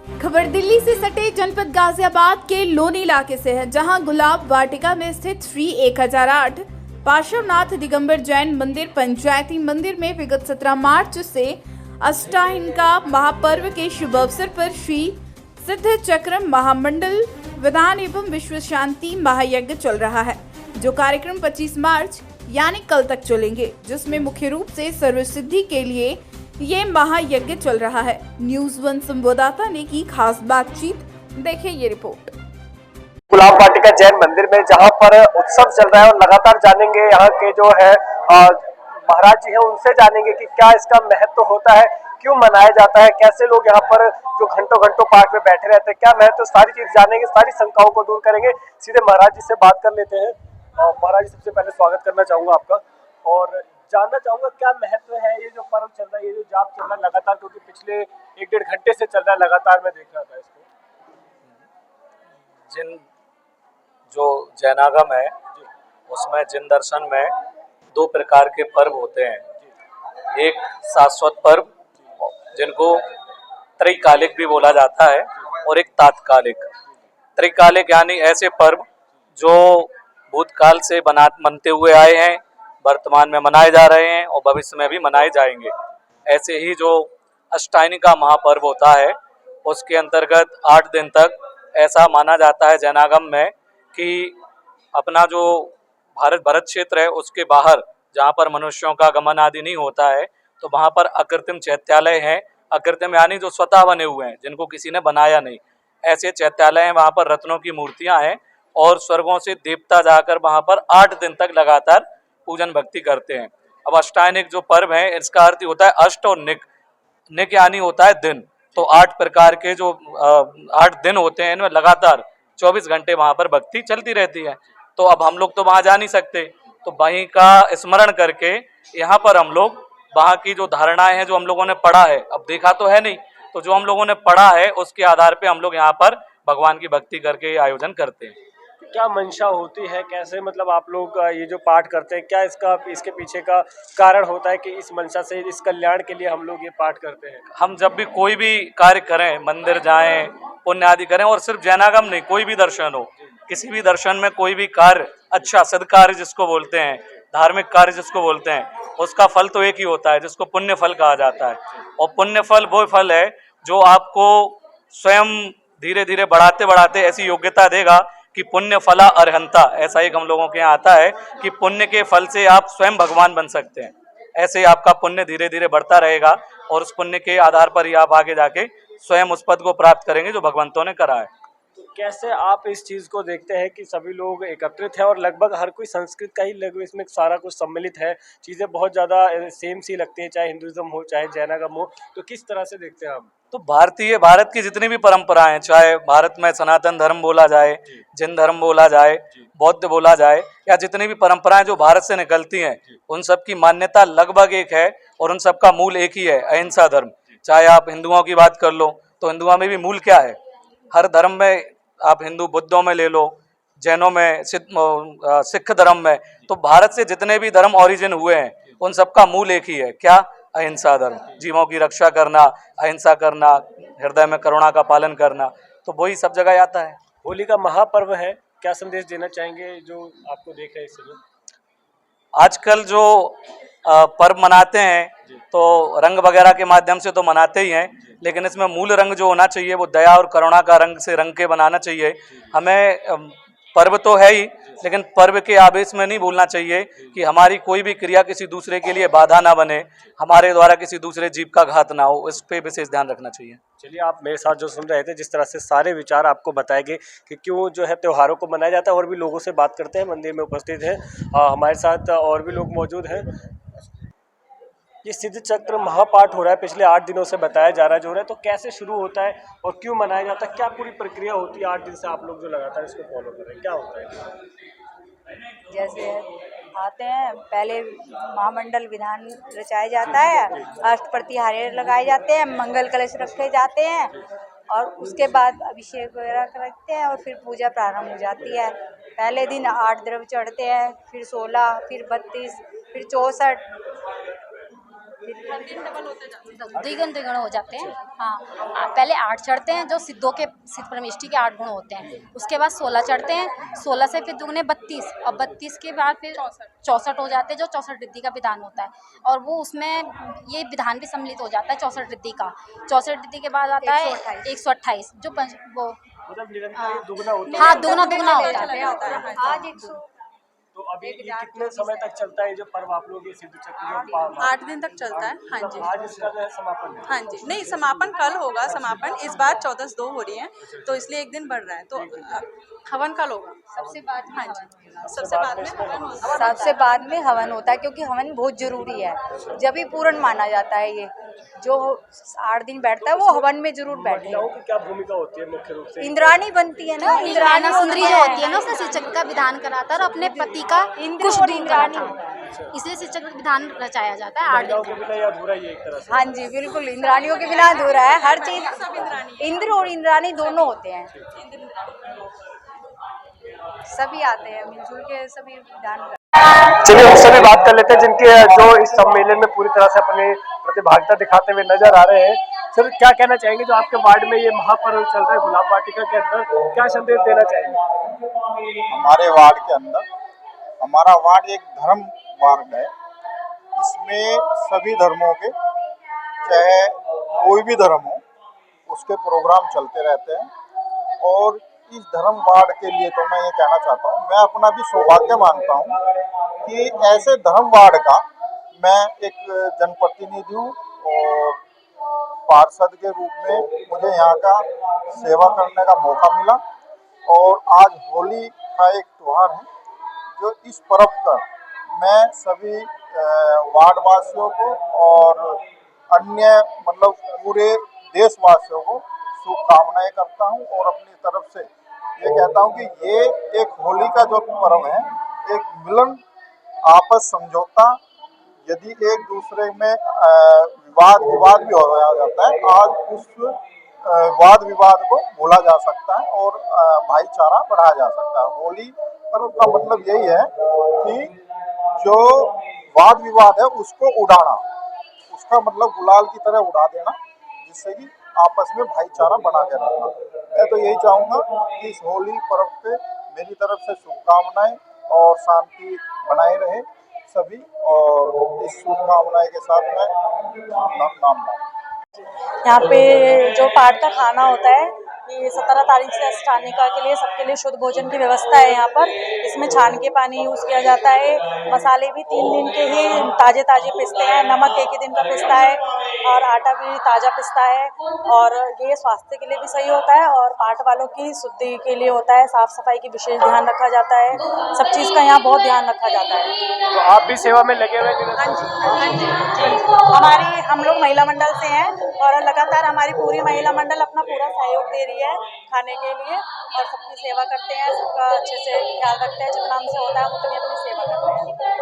खबर दिल्ली से सटे जनपद गाजियाबाद के लोनी इलाके से है, जहां गुलाब वाटिका में स्थित श्री 1008 पार्श्वनाथ दिगंबर जैन मंदिर पंचायती मंदिर में विगत 17 मार्च से अष्टाहिनका महापर्व के शुभ अवसर पर श्री सिद्ध चक्र महामंडल विधान एवं विश्व शांति महायज्ञ चल रहा है, जो कार्यक्रम 25 मार्च यानी कल तक चलेंगे, जिसमें मुख्य रूप से सर्व सिद्धि के लिए ये महायज्ञ चल रहा है। न्यूज़ 1 संवाददाता ने की खास बातचीत, देखिए ये रिपोर्ट। गुलाब वाटिका जैन मंदिर में जहां पर उत्सव चल रहा है और लगातार जानेंगे यहाँ के जो है महाराज जी हैं, उनसे जानेंगे कि क्या इसका महत्व होता है, क्यों मनाया जाता है, कैसे लोग यहाँ पर जो घंटों घंटों पार्क में बैठे रहते हैं, क्या महत्व, सारी चीज जानेंगे, सारी शंकाओं को दूर करेंगे। सीधे महाराज जी से बात कर लेते हैं। महाराज जी, सबसे पहले स्वागत करना चाहूंगा आपका और जानना चाहूंगा क्या महत्व है ये जो पर्व चल रहा है, ये जो जाप चल रहा है लगातार, क्योंकि पिछले 1-1.5 घंटे से चल रहा है लगातार, मैं देख रहा था इसको। जिन जो जैनागम है उसमें जिन दर्शन में 2 प्रकार के पर्व होते हैं, एक शाश्वत पर्व जिनको त्रिकालिक भी बोला जाता है और एक तात्कालिक। त्रिकालिक यानी ऐसे पर्व जो भूतकाल से मनते हुए आए हैं, वर्तमान में मनाए जा रहे हैं और भविष्य में भी मनाए जाएंगे। ऐसे ही जो अष्टाहिनिका महापर्व होता है उसके अंतर्गत 8 दिन तक ऐसा माना जाता है जैनागम में कि अपना जो भरत क्षेत्र है उसके बाहर जहाँ पर मनुष्यों का गमन आदि नहीं होता है, तो वहाँ पर अकृत्रिम चैत्यालय हैं। अकृत्रिम यानी जो स्वतः बने हुए हैं, जिनको किसी ने बनाया नहीं, ऐसे चैत्यालय हैं। वहाँ पर रत्नों की मूर्तियाँ हैं और स्वर्गों से देवता जाकर वहाँ पर 8 दिन तक लगातार पूजन भक्ति करते हैं। अब अष्टायनिक जो पर्व है, इसका अर्थ होता है अष्ट और निक। निक यानी होता है दिन, तो 8 प्रकार के जो 8 दिन होते हैं, इनमें लगातार 24 घंटे वहाँ पर भक्ति चलती रहती है। तो अब हम लोग तो वहाँ जा नहीं सकते, तो वहीं का स्मरण करके यहाँ पर हम लोग वहाँ की जो धारणाएं हैं, जो हम लोगों ने पढ़ा है, अब देखा तो है नहीं, तो जो हम लोगों ने पढ़ा है उसके आधार पे हम लोग यहाँ पर भगवान की भक्ति करके आयोजन करते हैं। क्या मंशा होती है, कैसे मतलब आप लोग ये जो पाठ करते हैं, क्या इसके पीछे का कारण होता है कि इस मंशा से, इस कल्याण के लिए हम लोग ये पाठ करते हैं? हम जब भी कोई भी कार्य करें, मंदिर जाएं, पुण्य आदि करें, और सिर्फ जैनागम नहीं, कोई भी दर्शन हो, किसी भी दर्शन में कोई भी कार्य, अच्छा सद्कार्य जिसको बोलते हैं, धार्मिक कार्य जिसको बोलते हैं, उसका फल तो एक ही होता है, जिसको पुण्य फल कहा जाता है। और पुण्य फल वो फल है जो आपको स्वयं धीरे धीरे बढ़ाते बढ़ाते ऐसी योग्यता देगा कि पुण्य फला अरहंता, ऐसा एक हम लोगों के यहाँ आता है कि पुण्य के फल से आप स्वयं भगवान बन सकते हैं। ऐसे आपका पुण्य धीरे धीरे बढ़ता रहेगा और उस पुण्य के आधार पर ही आप आगे जाके स्वयं उस पद को प्राप्त करेंगे जो भगवंतों ने करा है। तो कैसे आप इस चीज को देखते हैं कि सभी लोग एकत्रित हैं और लगभग हर कोई संस्कृत का ही लगभग इसमें सारा कुछ सम्मिलित है, चीजें बहुत ज्यादा सेम सी लगती है, चाहे हिंदुइज्म हो चाहे जैनागम हो, तो किस तरह से देखते हैं आप? तो भारत की जितनी भी परंपराएं, चाहे भारत में सनातन धर्म बोला जाए, जैन धर्म बोला जाए, बौद्ध बोला जाए, या जितनी भी परंपराएं जो भारत से निकलती हैं, उन सब की मान्यता लगभग एक है और उन सब का मूल एक ही है, अहिंसा धर्म। चाहे आप हिंदुओं की बात कर लो तो हिंदुओं में भी मूल क्या है, हर धर्म में, आप हिंदू बुद्धों में ले लो, जैनों में, सिख धर्म में, तो भारत से जितने भी धर्म ओरिजिन हुए हैं उन सबका मूल एक ही है, क्या? अहिंसा धर्म। जीवों की रक्षा करना, अहिंसा करना, हृदय में करुणा का पालन करना, तो वही सब जगह आता है। होली का महापर्व है, क्या संदेश देना चाहेंगे जो आपको देख रहे हैं इस समय? आजकल जो पर्व मनाते हैं तो रंग वगैरह के माध्यम से तो मनाते ही हैं, लेकिन इसमें मूल रंग जो होना चाहिए वो दया और करुणा का रंग से रंग के बनाना चाहिए। हमें पर्व तो है ही, लेकिन पर्व के आवेश में नहीं भूलना चाहिए कि हमारी कोई भी क्रिया किसी दूसरे के लिए बाधा ना बने, हमारे द्वारा किसी दूसरे जीव का घात ना हो, इस पे विशेष ध्यान रखना चाहिए। चलिए, आप मेरे साथ जो सुन रहे थे, जिस तरह से सारे विचार आपको बताए गए कि क्यों जो है त्योहारों को मनाया जाता है, और भी लोगों से बात करते हैं, मंदिर में उपस्थित हैं हमारे साथ और भी लोग मौजूद हैं। ये सिद्ध चक्र महापाठ हो रहा है, पिछले 8 दिनों से बताया जा रहा है जो हो रहा है, तो कैसे शुरू होता है और क्यों मनाया जाता है, क्या पूरी प्रक्रिया होती है 8 दिन से आप लोग जो लगातार इसको फॉलो कर रहे हैं, क्या होता है? जैसे आते हैं, पहले महामंडल विधान रचाया जाता है, अष्टप्रति हारे लगाए जाते हैं, मंगल कलश रखे जाते हैं और उसके बाद अभिषेक वगैरह करते हैं और फिर पूजा प्रारंभ हो जाती है। पहले दिन 8 द्रव्य चढ़ते हैं, फिर 16, फिर 32, फिर 64, द्विगुण द्विगुण हो जाते हैं। हाँ, पहले 8 चढ़ते हैं जो सिद्धों के सिद्ध परमेष्टि के 8 गुण होते हैं। उसके बाद 16 चढ़ते हैं, 16 से फिर दुगने 32 और 32 के बाद फिर 64 हो जाते हैं जो 64 रिद्धि का विधान होता है। और वो उसमें ये विधान भी सम्मिलित हो जाता है 64 रिद्धि का। 64 रिद्धि के बाद आता है 128 जो वो मतलब निरंतर ये दुगना होता है। हाँ दुगना दुगना होता है। आज 100 तो अभी ये कितने समय तक चलता है जो पर्व आप लोग ये सिद्ध चक्र जो 8 दिन तक चलता है। हाँ जी, आज इसका जो है समापन है। हाँ जी, नहीं समापन कल होगा। समापन इस बार 14/2 हो रही है, तो इसलिए एक दिन बढ़ रहा है। तो हवन कल होगा सबसे बाद में हाँ जी, सबसे बाद में हवन होता है। सबसे बाद में हवन होता है, क्योंकि हवन बहुत जरूरी है। जब ही पूर्ण माना जाता है ये जो 8 दिन बैठता है वो हवन में जरूर बैठे। महिलाओं की क्या भूमिका होती है मुख्य रूप से? इंद्राणी बनती है ना, इंद्राणी सुंदरी जो होती है ना उसने शिवचक्र का विधान कराता है और अपने पति का इंद्र कुछ और दूर इंद्राणी कराता है। इसलिए शिवचक्र का विधान रचाया जाता है 8 महिलाओं दिन के बिना ये अधूरा ही है एक तरह से। हाँ जी बिल्कुल, इंद्राणियों के बिना अधूरा है। हर चीज इंद्र और इंद्राणी दोनों होते हैं, सभी आते हैं मिलजुल के सभी विधान। चलिए उनसे भी बात कर लेते हैं जिनके जो इस सम्मेलन में पूरी तरह से अपनी प्रतिभागिता दिखाते हुए नजर आ रहे हैं। सर क्या कहना चाहेंगे जो आपके वार्ड में ये महापर्व चल रहा है गुलाब वाटिका के अंदर, क्या संदेश देना चाहेंगे? हमारे वार्ड के अंदर, हमारा वार्ड एक धर्म वार्ड है। इसमें सभी धर्मों के, चाहे कोई भी धर्म हो, उसके प्रोग्राम चलते रहते हैं। और इस धर्म वार्ड के लिए तो मैं ये कहना चाहता हूँ, मैं अपना भी सौभाग्य मानता हूँ कि ऐसे धर्म वार्ड का मैं एक जनप्रतिनिधि हूँ और पार्षद के रूप में मुझे यहाँ का सेवा करने का मौका मिला। और आज होली का एक त्यौहार है, जो इस पर्व पर मैं सभी वार्डवासियों को और अन्य मतलब पूरे देशवासियों को शुभकामनाएं करता हूं और अपनी तरफ से ये कहता हूं कि ये एक होली का जो पर्व है, एक मिलन, आपस समझौता, यदि एक दूसरे में विवाद भी हो जाता है, आज उस वाद विवाद को भूला जा सकता है और भाईचारा बढ़ाया जा सकता है। होली पर्व का मतलब यही है कि जो वाद विवाद है उसको उड़ाना, उसका मतलब गुलाल की तरह उड़ा देना, जिससे कि आपस में भाईचारा बना के रखना। मैं तो यही चाहूँगा कि इस होली पर्व पे मेरी तरफ से शुभकामनाएं और शांति बनाए रहे सभी, और इस शुभकामनाएं के साथ मैं नाम यहाँ पे जो पाठ का खाना होता है, ये 17 तारीख से अष्टानिका के लिए सबके लिए शुद्ध भोजन की व्यवस्था है यहाँ पर। इसमें छान के पानी यूज़ किया जाता है। मसाले भी 3 दिन के ही ताज़े पिसते हैं, नमक 1 ही दिन का पिसता है और आटा भी ताज़ा पिसता है। और ये स्वास्थ्य के लिए भी सही होता है और पाठ वालों की शुद्धि के लिए होता है। साफ़ सफाई की विशेष ध्यान रखा जाता है, सब चीज़ का यहाँ बहुत ध्यान रखा जाता है। तो आप भी सेवा में लगे हुए हैं? हाँ जी, हम लोग महिला मंडल से हैं और लगातार हमारी पूरी महिला मंडल अपना पूरा सहयोग दे रही है खाने के लिए और सबकी सेवा करते हैं, सबका अच्छे से ख्याल रखते हैं। जितना हमसे होता है हम उतनी अपनी सेवा करते हैं।